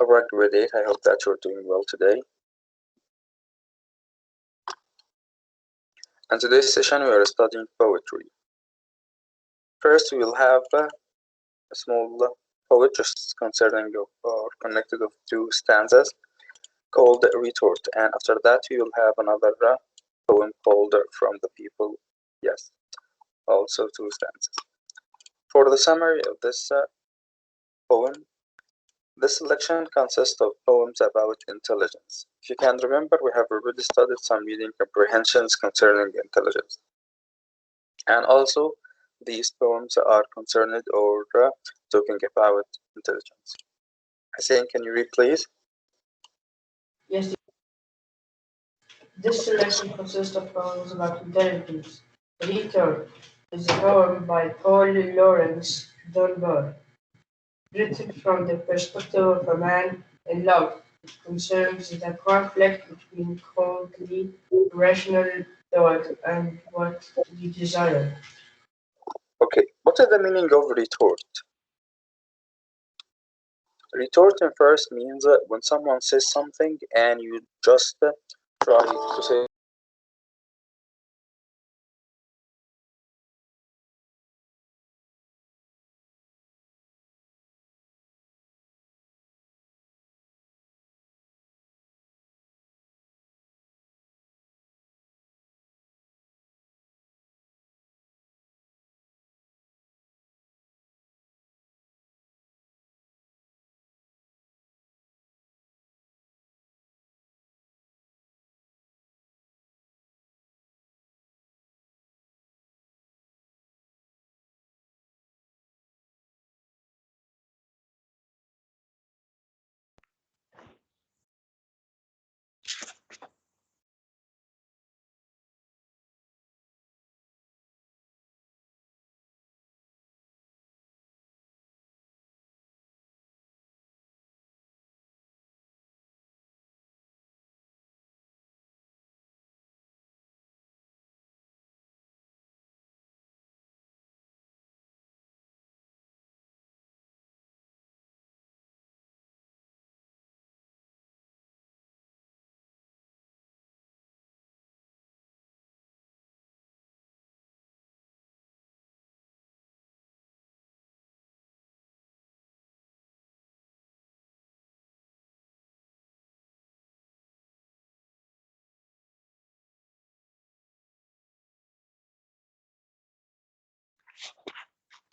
Alright, grade 8, I hope that you're doing well today. In today's session, we are studying poetry. First, we will have a small poem just concerning or connected of two stanzas called A Retort, and after that, we will have another poem called From the People. Yes, also two stanzas. For the summary of this poem, this selection consists of poems about intelligence. If you can remember, we have already studied some reading comprehensions concerning intelligence. And also, these poems are concerned or talking about intelligence. Hussein, can you read, please? Yes, this selection consists of poems about intelligence. Retort is a poem by Paul Laurence Dunbar, written from the perspective of a man in love. It concerns the conflict between coldly rational thought and what we desire. Okay, what is the meaning of retort? Retort in first means when someone says something and you just try to say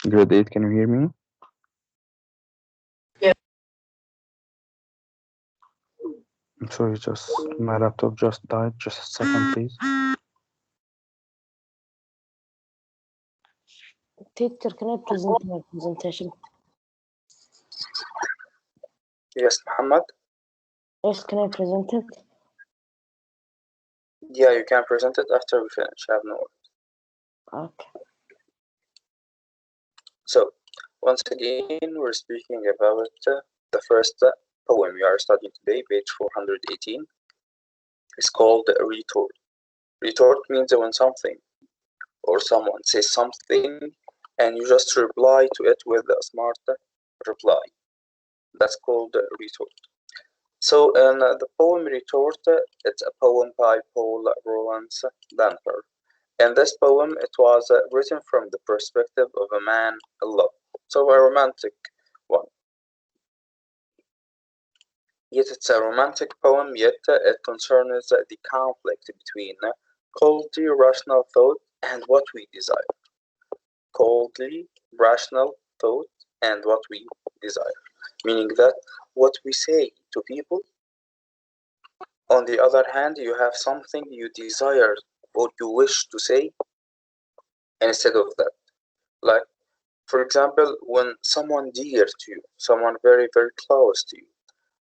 Grade 8, can you hear me? Yes, I'm sorry, just my laptop just died. Just a second, please. Teacher, can I present my presentation? Yes, Muhammad? Yes, can I present it? Yeah, you can present it after we finish. I have no worries. Okay. So, once again, we're speaking about the first poem we are studying today, page 418. It's called a retort. Retort means when something or someone says something and you just reply to it with a smart reply. That's called a retort. So, in the poem Retort, it's a poem by Paul Laurence Dunbar. In this poem, it was written from the perspective of a man in love, so a romantic one. Yet it's a romantic poem, yet it concerns the conflict between coldly rational thought and what we desire. Coldly rational thought and what we desire. Meaning that what we say to people, on the other hand, you have something you desire or you wish to say instead of that. Like, for example, when someone dear to you, someone very, very close to you,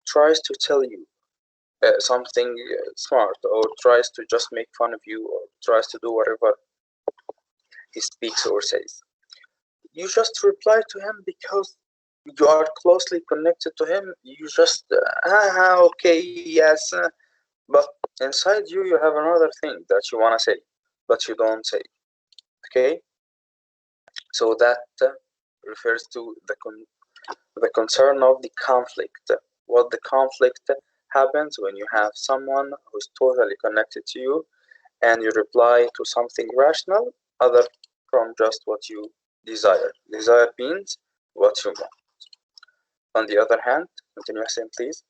tries to tell you something smart or tries to just make fun of you or tries to do whatever he speaks or says, you just reply to him because you are closely connected to him. You just, okay, yes. But inside you, you have another thing that you want to say, but you don't say. Okay? So that refers to the concern of the conflict what the conflict happens when you have someone who's totally connected to you and you reply to something rational other from just what you desire. Desire means what you want. On the other hand, continue saying please.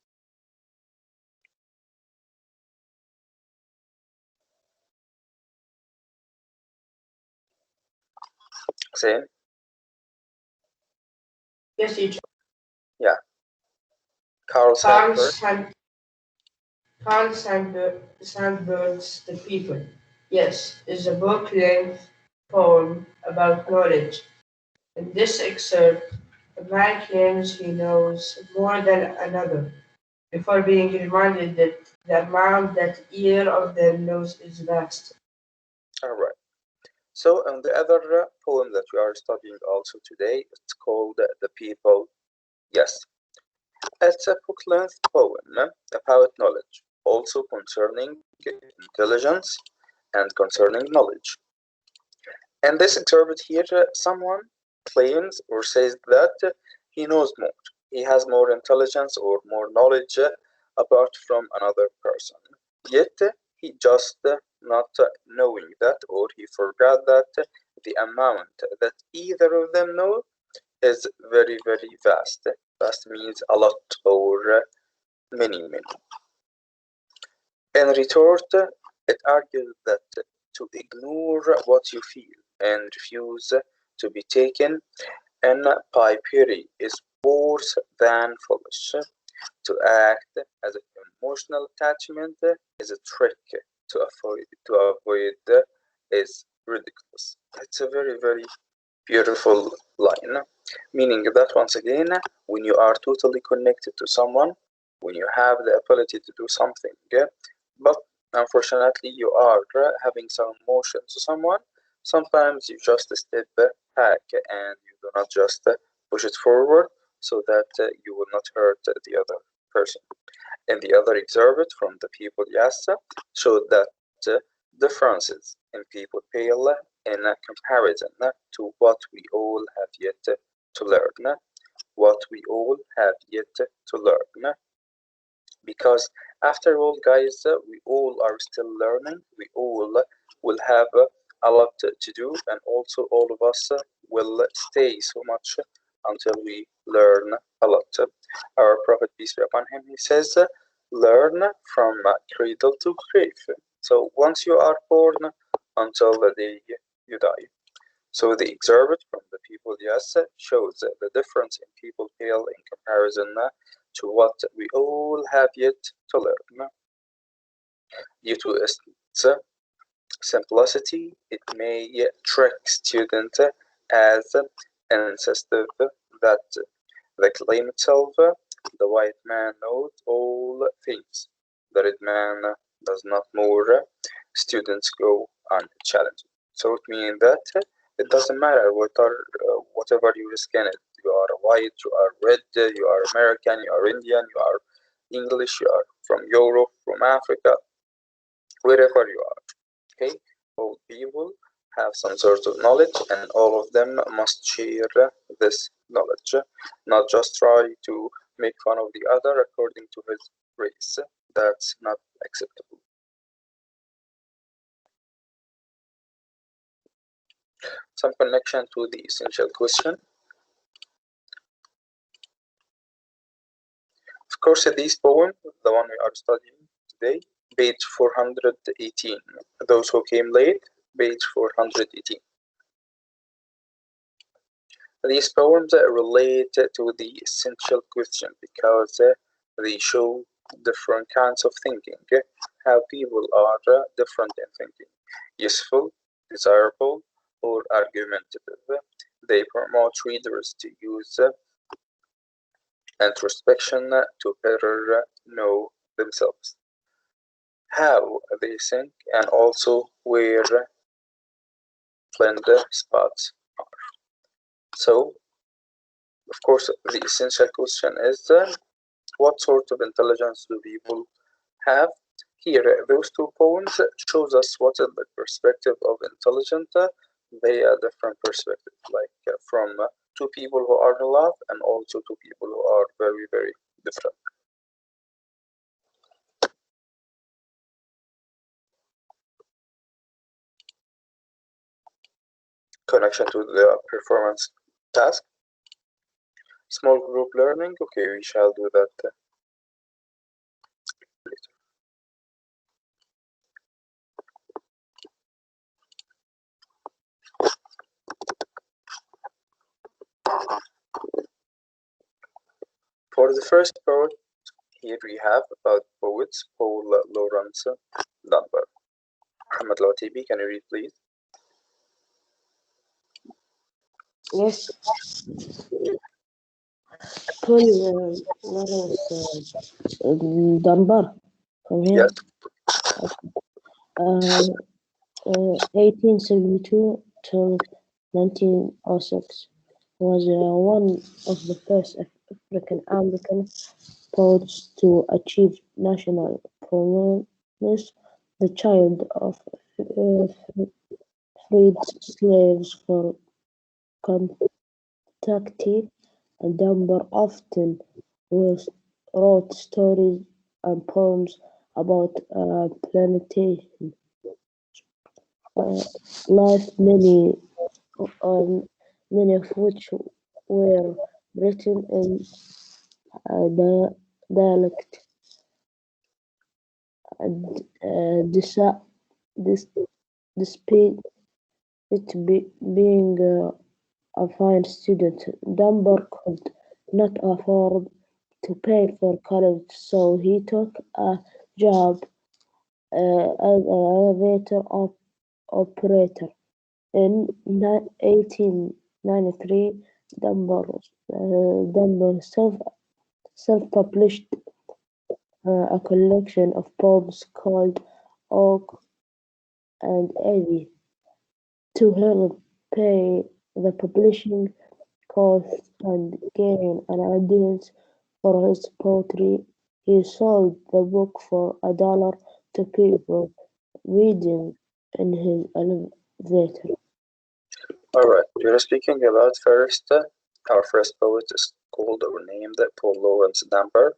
Same. Yes, teacher. Yeah. Carl Carl, Sandburg. Carl Sandburg's The People. Yes, is a book-length poem about knowledge. In this excerpt, a man claims he knows more than another, before being reminded that the amount that either of them knows is vast. All right. So, and the other poem that we are studying also today, it's called The People. Yes, it's a book-length poem about knowledge, also concerning intelligence and concerning knowledge. And this excerpt here, someone claims or says that he knows more. He has more intelligence or more knowledge apart from another person. Yet he just not knowing that, or he forgot that the amount that either of them know is very, very vast. Vast means a lot or many, many. In retort, it argues that to ignore what you feel and refuse to be taken in by pity is worse than foolish. To act as if emotional attachment is a trick to avoid is ridiculous. It's a very, very beautiful line, meaning that once again, when you are totally connected to someone, when you have the ability to do something, but unfortunately you are having some emotion to someone, sometimes you just step back and you do not just push it forward so that you will not hurt the other person. And the other excerpt from the people Yassa showed that differences in people pale in comparison to what we all have yet to learn. What we all have yet to learn. Because after all, guys, we all are still learning. We all will have a lot to do, and also all of us will stay so much until we learn a lot. Our Prophet, peace be upon him, he says, learn from cradle to grave. So once you are born until the day you die. So the excerpt from the people, yes, shows the difference in people pale in comparison to what we all have yet to learn. Due to its simplicity, it may trick students as insistive that the claim itself, the white man knows all things, the red man does not more. Students go unchallenged. So it means that it doesn't matter whatever your skin is. You are white, you are red, you are American, you are Indian, you are English, you are from Europe, from Africa, wherever you are. Okay, all people have some sort of knowledge, and all of them must share this knowledge, not just try to make fun of the other according to his race. That's not acceptable. Some connection to the essential question. Of course, this poem, the one we are studying today, page 418. Those who came late, page 418. These poems relate to the essential question because they show different kinds of thinking, how people are different in thinking, useful, desirable, or argumentative. They promote readers to use introspection to better know themselves, how they think, and also where blind spots are. So, of course, the essential question is what sort of intelligence do people have? Here, those two poems shows us what is the perspective of intelligent via different perspectives, like from two people who are in love and also two people who are very, very different. connection to the performance task. Small group learning. Okay, we shall do that later. For the first part, here we have about poets Paul Lawrence Dunbar. Muhammad Latibi, can you read please? Yes. Paul Lawrence Dunbar from here. Yes. Uh, 1872 till 1906 was one of the first African American poets to achieve national prominence, the child of freed slaves from Kentucky. Dunbar often wrote stories and poems about plantation life, many of which were written in dialect, this, despite being a fine student. Dunbar could not afford to pay for college, so he took a job as an elevator operator. In 1893, Dunbar self-published a collection of poems called "Oak and Ivy" to help pay the publishing costs and gain an audience for his poetry. He sold the book for $1 to people reading in his elevator. Alright, we are speaking about our first poet is called or named Paul Lawrence Dunbar.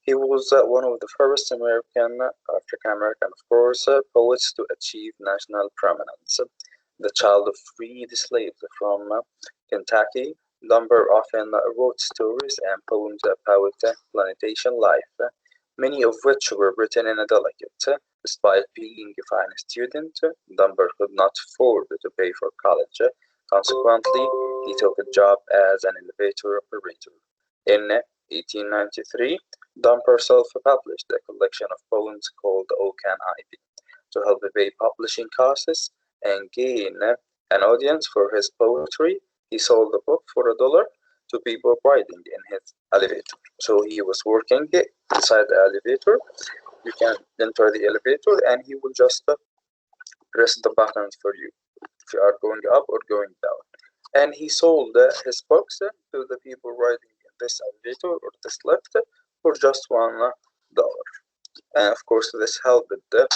He was one of the first African American, of course, poets to achieve national prominence. The child of freed slaves from Kentucky, Dunbar often wrote stories and poems about plantation life, many of which were written in a delicate. Despite being a fine student, Dunbar could not afford to pay for college. Consequently, he took a job as an elevator operator. In 1893, Dunbar self-published a collection of poems called Oak and Ivy to help pay publishing costs and gain an audience for his poetry. He sold the book for $1 to people riding in his elevator. So he was working inside the elevator. You can enter the elevator and he will just press the buttons for you if you are going up or going down. And he sold his books to the people riding in this elevator or this lift for just $1. And of course, this helped the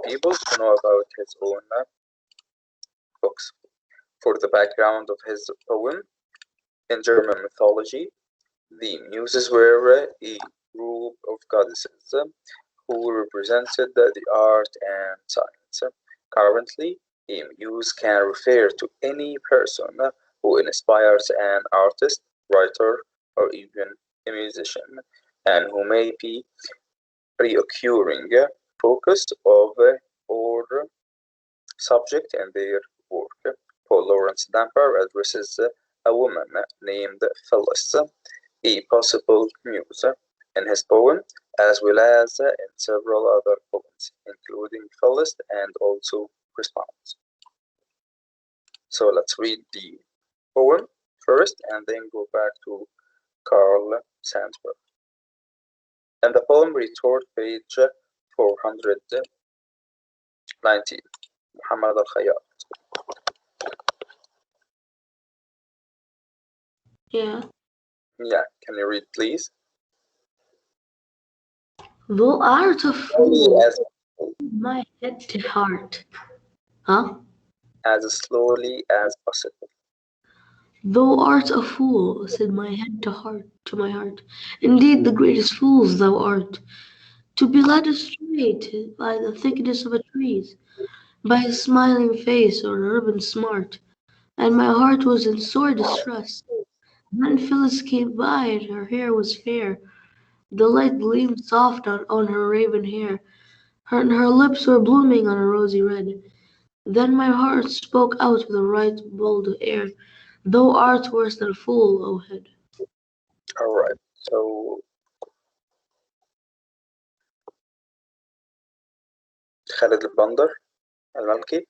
people to know about his own books. For the background of his poem, in German mythology, the Muses were a group of goddesses who represented the art and science. Currently, a muse can refer to any person who inspires an artist, writer, or even a musician, and who may be reoccurring focus of or subject in their work. Paul Lawrence Dunbar addresses a woman named Phyllis, a possible muse, in his poem, as well as in several other poems, including Phyllis and also Response. So let's read the poem first and then go back to Carl Sandburg. And the poem Retort, page 419, Muhammad al-Khayyam. Yeah. Yeah, can you read please? Thou art a Slowly fool, as my head to heart. Huh? slowly as possible. Thou art a fool, said my head to my heart. Indeed, the greatest fools thou art, to be led astray by the thickness of a tree, by a smiling face or a ribbon smart. and my heart was in sore distress. Then Phyllis came by, and her hair was fair. The light gleamed soft on her raven hair, and her lips were blooming on a rosy red. Then my heart spoke out with a right bold air, "Thou art worse than a fool, O head." Alright, so خالد البندر الملكي.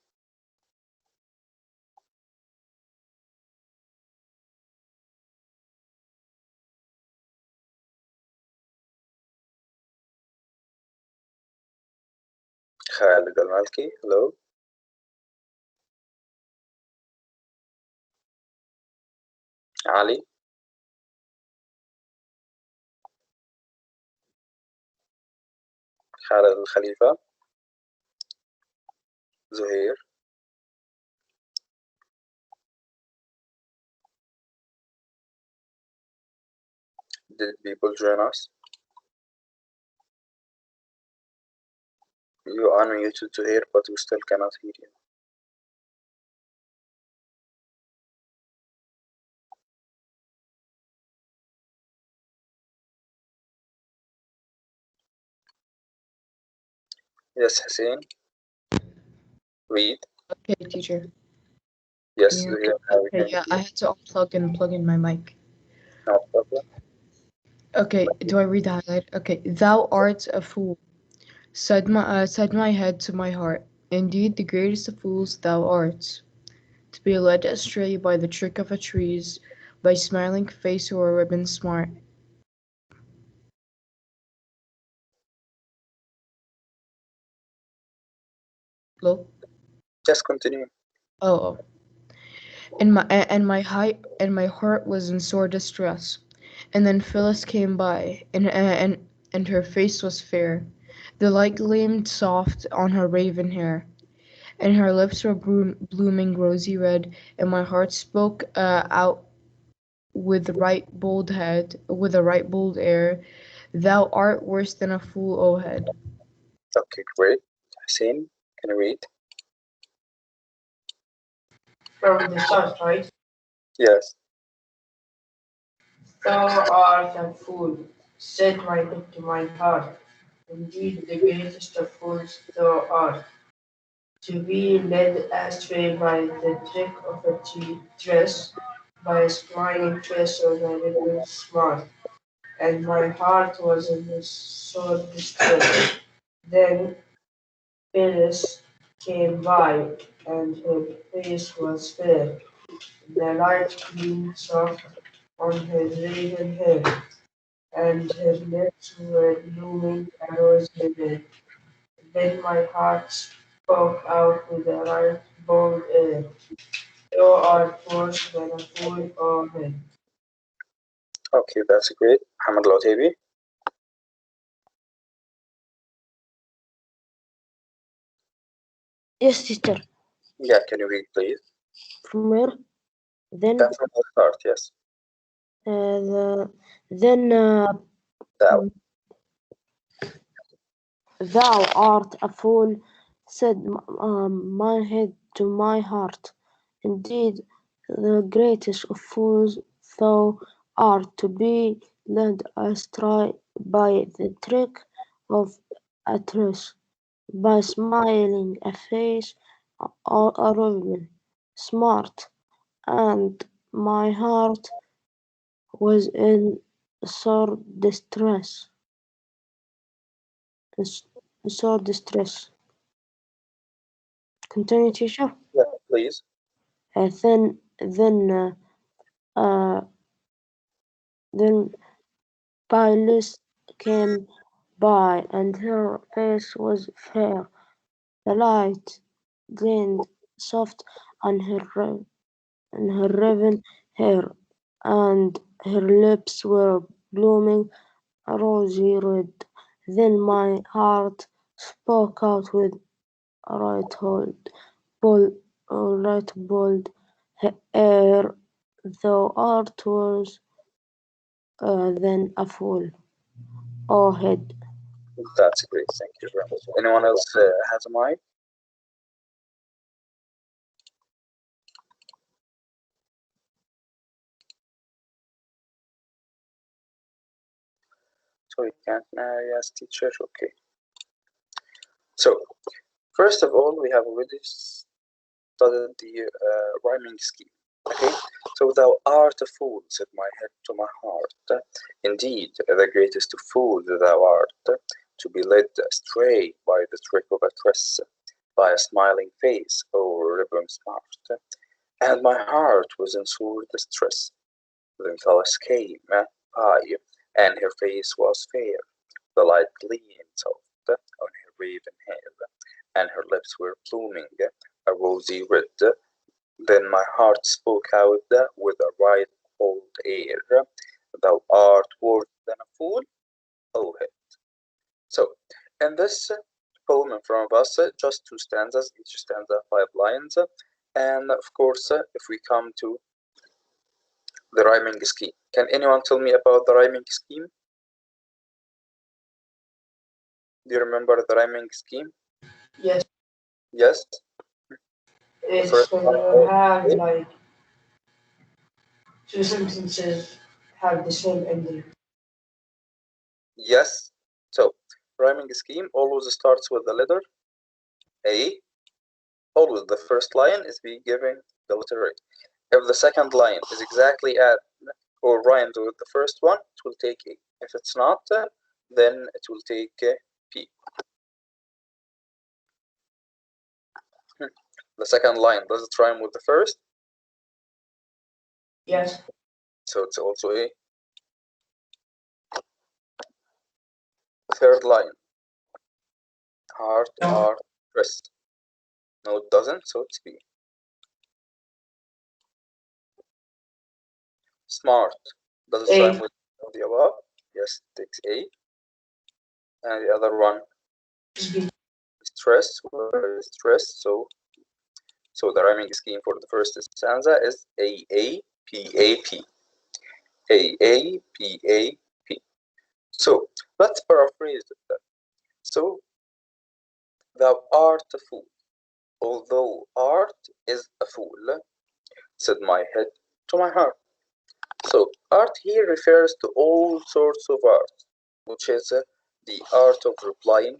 خالد الملكي. Hello. علي. خالد الخليفة. زهير. Did people join us? You unmuted to hear, but we still cannot hear you. Yes, Hussein. Read. Okay, teacher. Yes, Can you Zuhair, hear me? we can Okay, yeah, hear I you. had to unplug and plug in my mic. No problem. Okay, do I read the highlight? Okay, thou art a fool, said my head to my heart. Indeed, the greatest of fools thou art, to be led astray by the trick of a trees, by smiling face or a ribbon smart. Hello? Just continue. Oh, and my heart was in sore distress. And then Phyllis came by, and her face was fair. The light gleamed soft on her raven hair, and her lips were blooming rosy red, and my heart spoke out with a right bold air, "Thou art worse than a fool, O head." Okay, great. Hussein, can you read? From the start, right? Yes. Thou art a fool, said my head to my heart. Indeed, the greatest of fools thou art, to be led astray by the trick of a dress, by a smiling face or a little smart. And my heart was in a sore distress. Then Phyllis came by, and her face was fair. The light gleamed soft on her raven hair, and her lips were blooming a rosy red. Then my heart spoke out with a right bold air. "Thou art worse than a fool or man." Okay, that's great. Hamad Al-Otaibi. Yes, sister. Yeah, can you read, please? From where? Then, That's from the start, yes. then Thou. thou art a fool, said my head to my heart. Indeed, the greatest of fools thou art, to be led astray by the trick of a truth, by smiling a face or a ribbon smart, and my heart was in sore distress. Sore distress. Continue, teacher. Yeah, please. Then, uh, then Phyllis came by, and her face was fair. The light gleamed soft on her raven hair, and her lips were blooming rosy red. Then my heart spoke out with a bold, right bold air. Thou art worse than a fool, O head. That's great. Thank you very much. Anyone else has a mic? So you can't marry as teacher. Okay. So first of all, we have already studied the rhyming scheme. Okay. So thou art a fool, said my head to my heart. Indeed, the greatest of fools thou art, to be led astray by the trick of a tress, by a smiling face, O ribbon smart. And my heart was in sore distress. Then Phyllis came by, and her face was fair. The light gleamed soft on her raven hair, and her lips were blooming a rosy red. Then my heart spoke out with a right bold air, thou art worse than a fool, O head. So, in this poem in front of us, just two stanzas, each stanza 5 lines. And of course, if we come to the rhyming scheme, can anyone tell me about the rhyming scheme? Do you remember the rhyming scheme? Yes. Yes. It's when you have like two sentences have the same ending. Yes. So, rhyming scheme always starts with the letter A. Always the first line is be giving the letter A. If the second line is exactly at or rhymed with the first one, it will take A. If it's not, then it will take P. The second line, does it rhyme with the first? Yes. So it's also A. Third line, heart, art, rest. No, it doesn't, so it's B. Smart, does it rhyme with the above? Yes, it takes A. And the other one, stress, stress. So the rhyming scheme for the first stanza is A A P A P. A A P A P. So let's paraphrase that. So thou art a fool, although art is a fool, said my head to my heart. So art here refers to all sorts of art, which is the art of replying.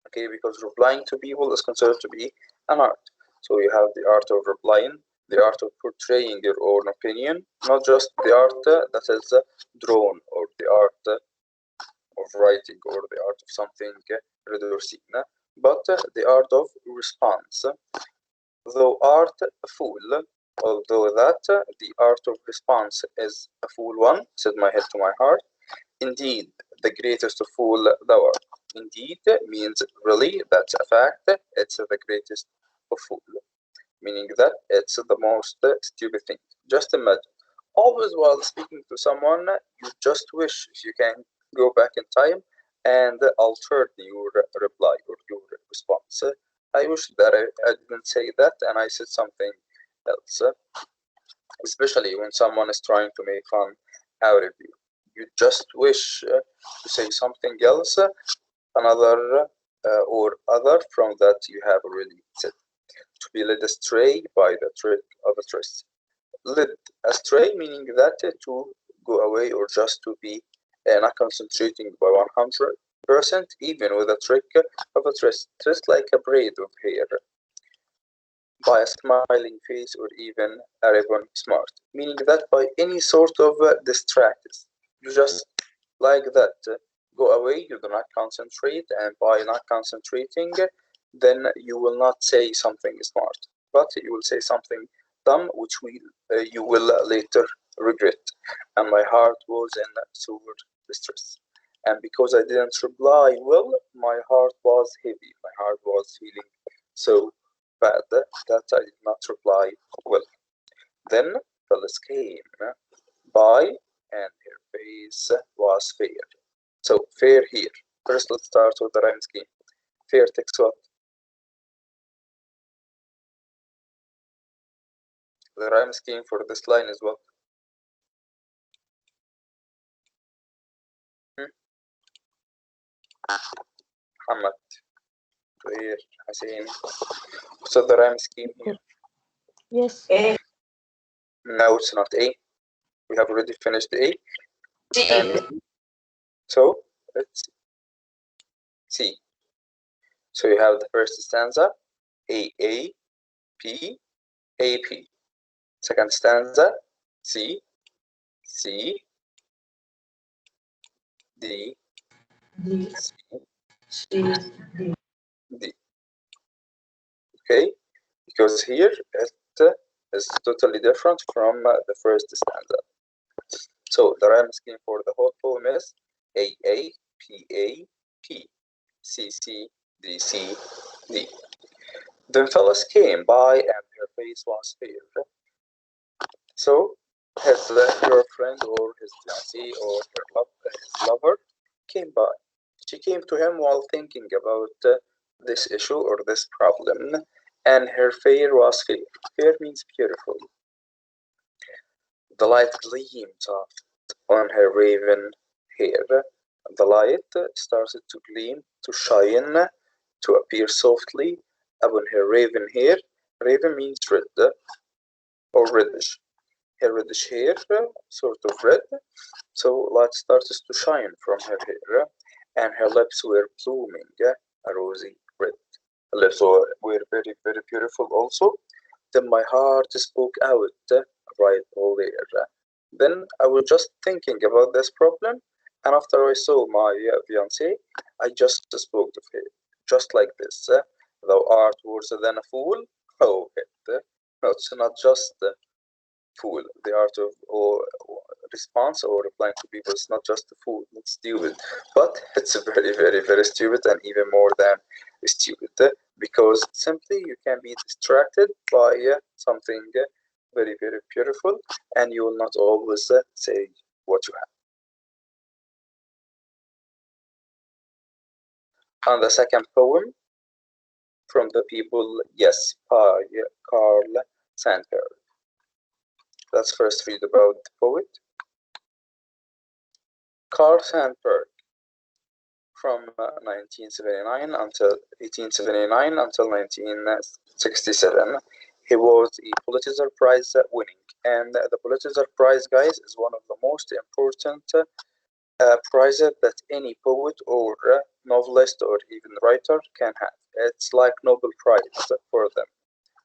Okay, because replying to people is considered to be an art. So you have the art of replying, the art of portraying your own opinion, not just the art that is drawn, or the art of writing, or the art of something read or seen, but the art of response. Though art a fool, although that the art of response is a fool one, said my head to my heart. Indeed, the greatest of fool thou art. Indeed means really, that's a fact, it's the greatest of fool, meaning that it's the most stupid thing. Just imagine, always while speaking to someone, you just wish if you can go back in time and alter your reply or your response. I wish that I didn't say that and I said something else, especially when someone is trying to make fun out of you. You just wish to say something else, another or other from that you have already said. To be led astray by the trick of a tress. Led astray meaning that to go away or just to be not concentrating by 100%, even with a trick of a tress, just like a braid of hair, by a smiling face or even a ribbon smart, meaning that by any sort of distracts, you just like that go away, you do not concentrate, and by not concentrating, then you will not say something smart, but you will say something dumb, which you will later regret. And my heart was in sore distress. And because I didn't reply well, my heart was heavy. My heart was feeling so bad that I did not reply well. Then Phyllis came by, and her face was fair. So fair here. First, let's start with the rhyme scheme. Fair takes what? The rhyme scheme for this line is what? Muhammad, Zuhair, Hussein. So the rhyme scheme here. Yes. No, it's not A. We have already finished A. And so Let's see. So you have the first stanza, A A P A P. Second stanza, C C D D, C C, D. D. Okay, because here it is totally different from the first stanza. So the rhyme scheme for the whole poem is A A P A P C C D C D. Then Phyllis came by and her face was fair. So his girlfriend or his fiancée or his lover came by. She came to him while thinking about this issue or this problem, and her fair was fair. Fair means beautiful. The light gleamed soft on her raven hair. The light started to gleam, to shine, to appear softly upon her raven hair. Raven means red or reddish. Her reddish hair, sort of red. So light started to shine from her hair, and her lips were blooming a rosy red. Her lips were very, very beautiful also. Then my heart spoke out right all there. Then I was just thinking about this problem, and after I saw my fiancée, I just spoke of her, just like this. Thou art worse than a fool. Oh, no, it's not just fool. The art of or response or replying to people is not just a fool, it's stupid. But it's very, very, very stupid, and even more than stupid because simply you can be distracted by something very, very beautiful, and you will not always say what you have. And the second poem from the people, yes, by Carl Sandburg. Let's first read about the poet. Carl Sandburg, from 1979 until 1879 until 1967. He was a Pulitzer Prize winning, and the Pulitzer Prize, guys, is one of the most important prizes that any poet or novelist or even writer can have. It's like Nobel Prize for them.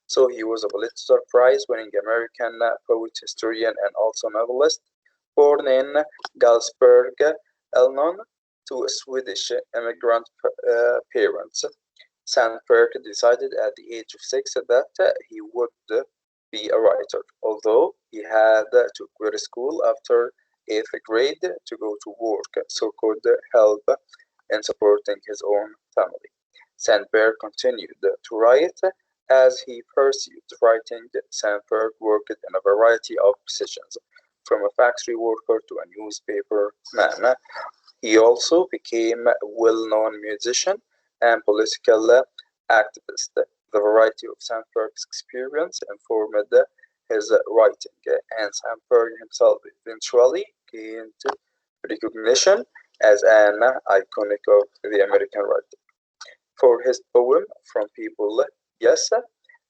So he was a Pulitzer Prize winning American poet, historian, and also novelist, born in Galsberg, Illinois, to Swedish immigrant parents. Sandberg decided at the age of 6 that he would be a writer, although he had to quit school after 8th grade to go to work so could help in supporting his own family. Sandberg continued to write as he pursued writing. Sandberg worked in a variety of positions, from a factory worker to a newspaper man. He also became a well-known musician and political activist. The variety of Sandberg's experience informed his writing, and Sandberg himself eventually gained recognition as an icon of the American writer. For his poem From People, yes,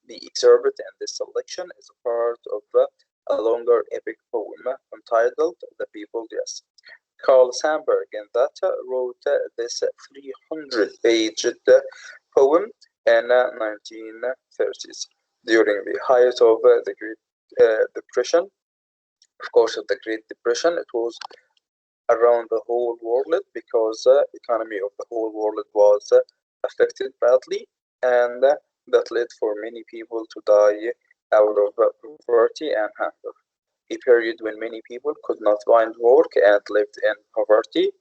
the excerpt in this selection is a part of a longer epic poem entitled The People, Yes. Carl Sandburg in that wrote this 300-paged poem in 1930s during the height of the Great Depression. Of course, of the Great Depression, it was around the whole world because the economy of the whole world was affected badly, and that led for many people to die out of poverty and hunger. A period when many people could not find work and lived in poverty.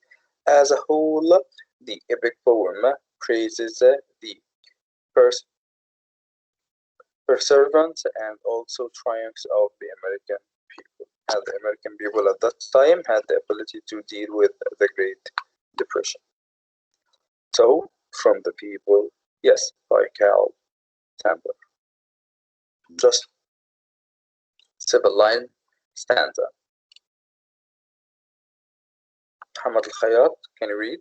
As a whole, the epic poem praises the pers- perseverance and also triumphs of the American people. And the American people at that time had the ability to deal with the Great Depression. So, from the people, yes, by Cal Tamper. Just civil line stanza. Hamad al-Khayyat, can you read?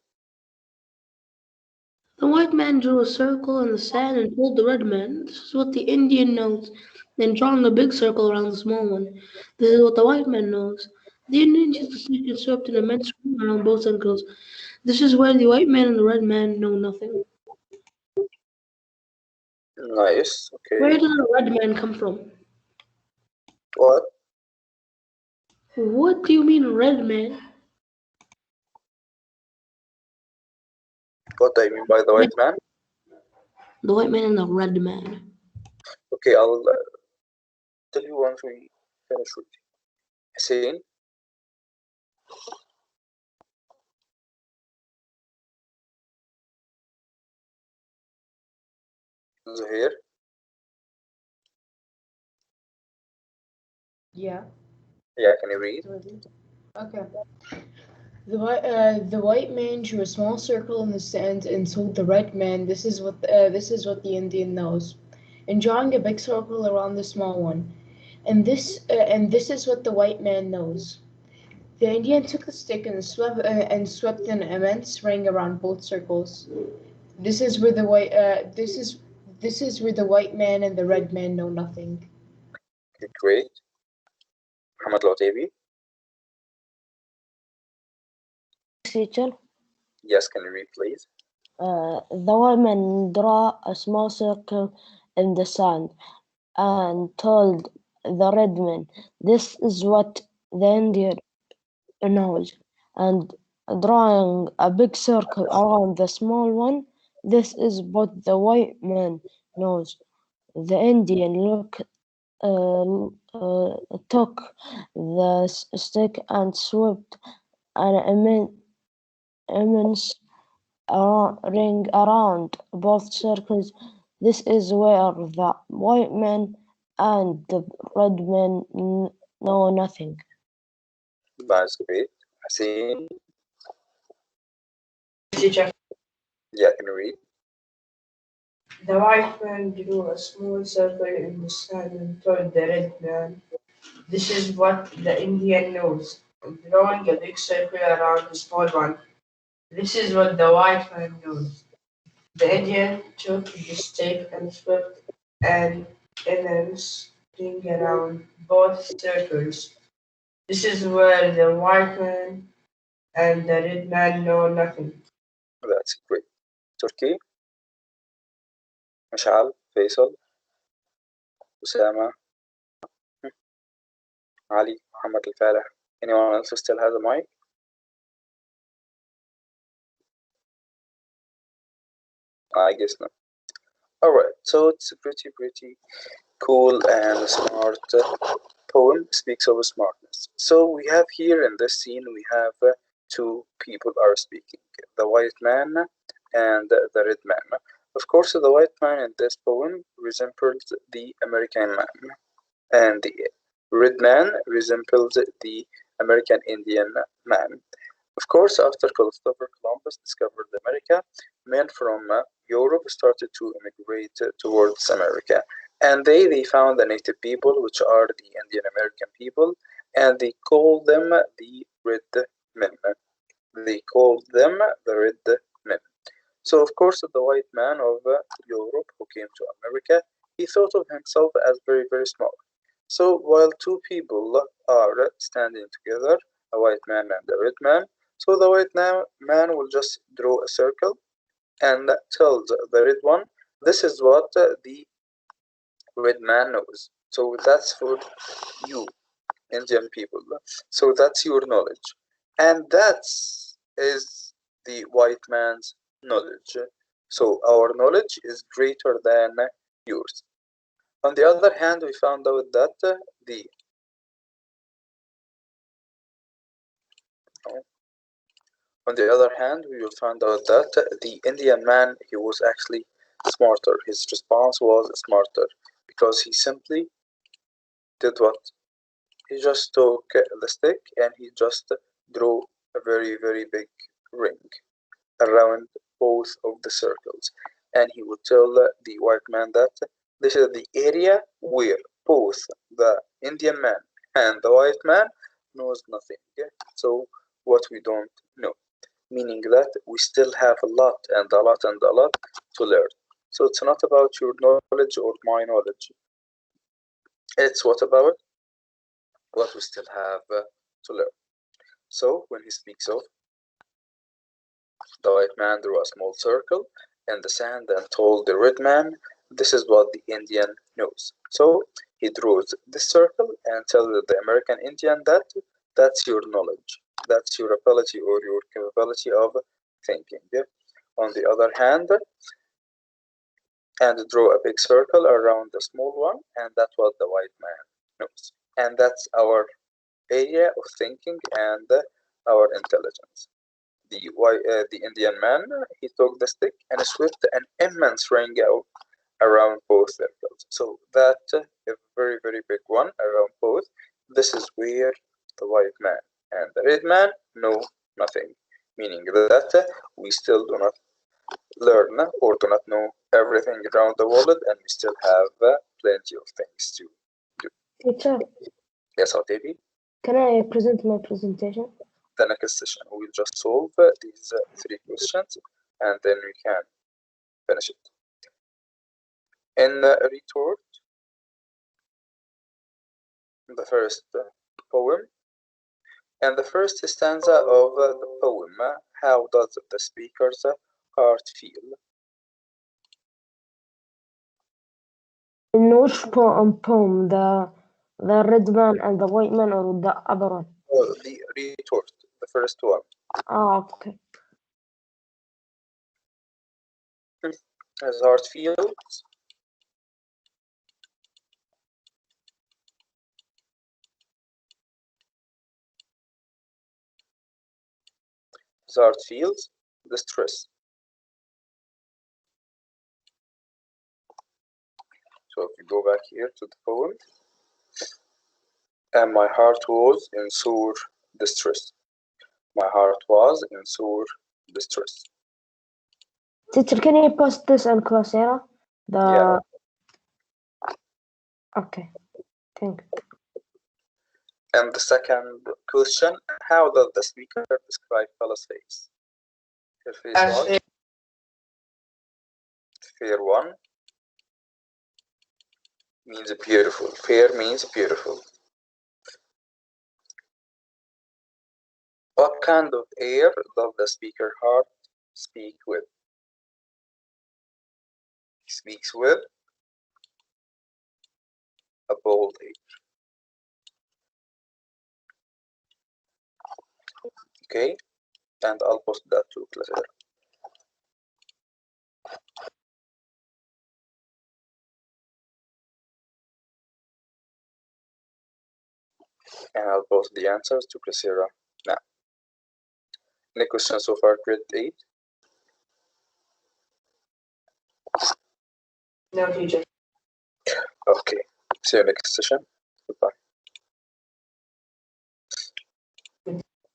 The white man drew a circle in the sand and told the red man, "This is what the Indian knows," then drawing a big circle around the small one. "This is what the white man knows." The Indian used to stick and swept an immense ring around both circles. This is where the white man and the red man know nothing. Nice. Where Okay. did the red man come from? What? What do you mean, red man? What do I mean by the white man? The white man and the red man. Okay, I'll tell you once we finish with Hussein. Zuhair. Yeah. Yeah, can you read? Okay. The white man drew a small circle in the sand and told the red man, this is what the Indian knows." And drawing a big circle around the small one, and this is what the white man knows. The Indian took a stick and swept an immense ring around both circles. This is where the white this is where the white man and the red man know nothing. Okay, great. Muhammad Latevi. Teacher, Yes, can you read, please? the woman drew a small circle in the sand and told the red man, "This is what the Indian knows." And drawing a big circle around the small one, "This is what the white man knows." The Indian took the stick and swept an immense ring around both circles. This is where the white man and the red man know nothing. That's great. Hussein. Teacher. Yeah, can you read? The white man drew a small circle in the sand and told the red man, "This is what the Indian knows." And drawing a big circle around the small one, "This is what the white man knows." The Indian took the stick and swept an immense ring around both circles. This is where the white man and the red man know nothing. That's great. Turkey. Mashal. Faisal. Usama. Ali. Muhammad Al-Falih. Anyone else who still has a mic? I guess not. Alright, so it's a pretty cool and smart poem. Speaks of smartness. So we have here in this scene, we have two people are speaking, the white man and the red man. Of course, the white man in this poem resembles the American man, and the red man resembles the American Indian man. Of course, after Christopher Columbus discovered America, men from Europe started to immigrate towards America. And they found the native people, which are the Indian American people, and they called them the red men. They called them the red men. So, of course, the white man of Europe who came to America, he thought of himself as very small. So, while two people are standing together, a white man and a red man, so the man will just draw a circle and tells the red one, this is what the red man knows. So, that's for you, Indian people. So, that's your knowledge. And is the white man's knowledge. So our knowledge is greater than yours. On the other hand, we found out that the on the other hand, we will find out that the Indian man he was actually smarter. His response was smarter because he simply did what? He just took the stick and he just drew a very big ring around both of the circles. And he would tell the white man that this is the area where both the Indian man and the white man knows nothing. So what we don't know, meaning that we still have a lot and a lot and a lot to learn. So it's not about your knowledge or my knowledge. It's what about what we still have to learn. So when he speaks of The white man drew a small circle in the sand and told the red man, "This is what the Indian knows." So he draws this circle and tells the American Indian that that's your knowledge, that's your ability or your capability of thinking. On the other hand, and draw a big circle around the small one, and that's what the white man knows. And that's our area of thinking and our intelligence. The Indian man, he took the stick and swept an immense ring out around both circles. So that a very, very big one around both. This is where the white man and the red man know nothing, meaning that we still do not learn or do not know everything around the world, and we still have plenty of things to do. Teacher, Yes, Altabi? can I present my presentation? The next session, we'll just solve these three questions and then we can finish it. In the retort, the first poem, and the first stanza of the poem, how does the speaker's heart feel? In which poem, the red man and the white man, or the other one? The retort, the first one. Okay. His heart feels. His heart feels distress. So if you go back here to the poem, and my heart was in sore distress. My heart was in sore distress. Teacher, can you post this on Coursera? Yeah. Okay. Thank you. And the second question, how does the speaker describe Bella's face? Her face was fair one means beautiful. Fair means beautiful. What kind of air does the speaker heart speak with? He speaks with a bold air. Okay, and I'll post that to Claire. And I'll post the answers to Coursera now. Any questions so far, grade 8? No, teacher. Okay, see you next session.